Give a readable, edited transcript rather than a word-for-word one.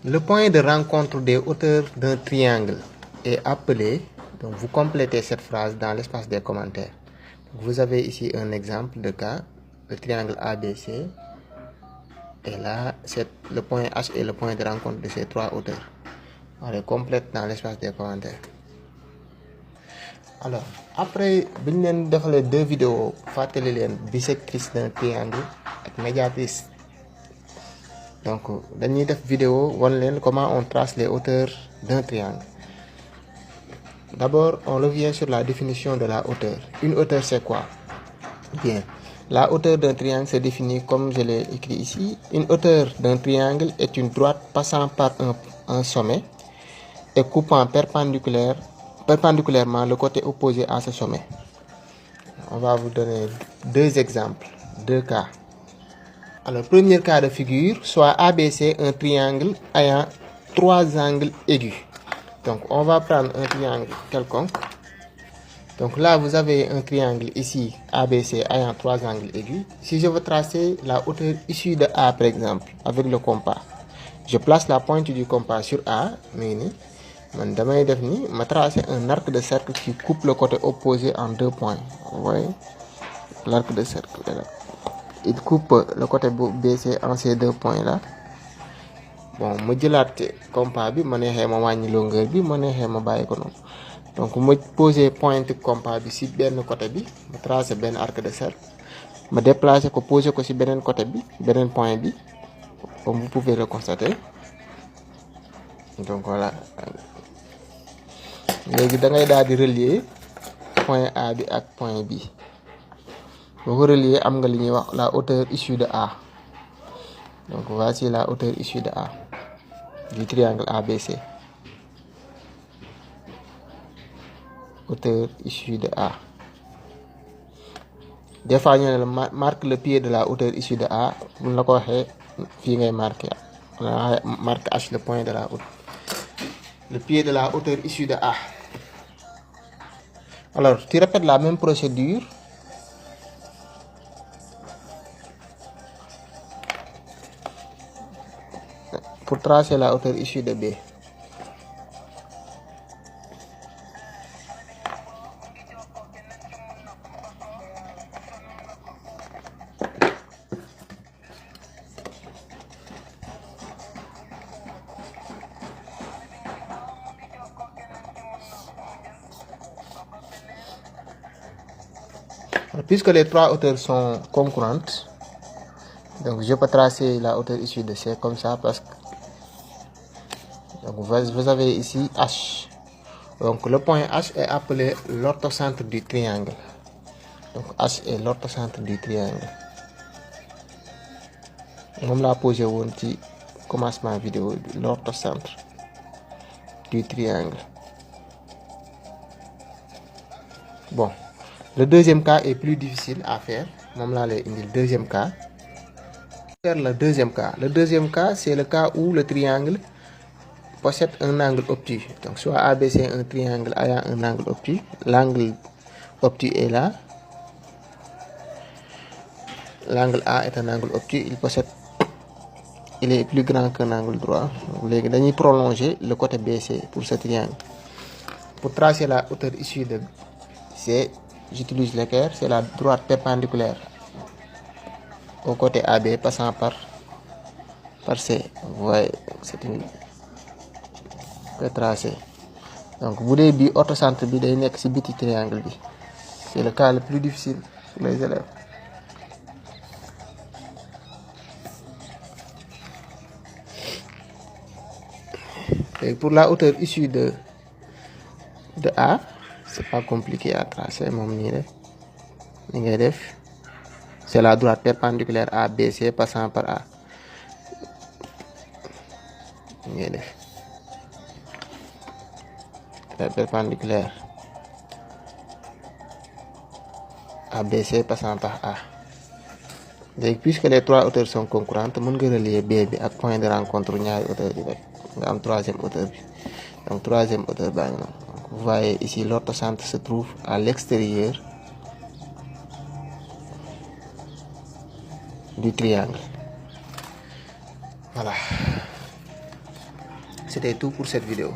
Le point de rencontre des hauteurs d'un triangle est appelé, donc vous complétez cette phrase dans l'espace des commentaires. Vous avez ici un exemple de cas, le triangle ABC, et là, le point H est le point de rencontre de ces trois hauteurs. On les complète dans l'espace des commentaires. Alors, après, nous avons fait deux vidéos, fàttali leen bisectrice d'un triangle et médiatrice. Donc, dañuy def vidéo won leen comment on trace les hauteurs d'un triangle. D'abord, on revient sur la définition de la hauteur. Une hauteur, c'est quoi? Bien, la hauteur d'un triangle se définit comme je l'ai écrit ici. Une hauteur d'un triangle est une droite passant par un sommet et coupant perpendiculairement le côté opposé à ce sommet. On va vous donner deux exemples, deux cas. Alors, premier cas de figure, soit ABC, un triangle ayant trois angles aigus. Donc, on va prendre un triangle quelconque. Donc là, vous avez un triangle ici, ABC, ayant trois angles aigus. Si je veux tracer la hauteur issue de A, par exemple, avec le compas, je place la pointe du compas sur A, je tracer un arc de cercle qui coupe le côté opposé en deux points. Vous voyez? L'arc de cercle est là. Il coupe le côté BC en ces deux points-là. Bon, je vais le compas, je vais la longueur, je vais donc, je pose pointe compas sur le côté, je trace un arc de cercle. Je déplace et pose sur le côté, le point, comme vous pouvez le constater. Donc voilà. Maintenant, vous allez relier point A avec point B. Vous reliez la hauteur issue de A. Donc voici la hauteur issue de A du triangle ABC. Hauteur issue de A. Des fois, on marque le pied de la hauteur issue de A. Vous le marquez. Marque H, le point de la hauteur. Le pied de la hauteur issue de A. Alors, tu répètes la même procédure. Pour tracer la hauteur issue de B. Puisque les trois hauteurs sont concurrentes, donc je peux tracer la hauteur issue de C comme ça parce que donc vous avez ici H. Donc le point H est appelé l'orthocentre du triangle. Donc H est l'orthocentre du triangle. On l'a posé au commencement de la vidéo, l'orthocentre du triangle. Bon, le deuxième cas est plus difficile à faire. Le deuxième cas. Le deuxième cas, c'est le cas où le triangle possède un angle obtus. Donc soit ABC un triangle ayant un angle obtus. L'angle obtus est là. L'angle A est un angle obtus. Il est plus grand qu'un angle droit. Vous allez prolonger le côté BC pour ce triangle. Pour tracer la hauteur issue de C, j'utilise l'équerre, c'est la droite perpendiculaire au côté AB passant par C. Vous voyez, c'est une tracé. Donc, vous avez dit orthocentre bi day nek ci biti triangle bi. C'est le cas le plus difficile pour les élèves. Et pour la hauteur issue de A, c'est pas compliqué à tracer, c'est la droite perpendiculaire à BC passant par A. La perpendiculaire à BC passant par A. Donc, puisque les trois hauteurs sont concurrentes, on peut relier B avec point de rencontre ñaari hauteur bi rek nga am troisième hauteur bi. Donc troisième hauteur baa ngi noonu. Vous voyez ici l'orthocentre se trouve à l'extérieur du triangle. Voilà. C'était tout pour cette vidéo.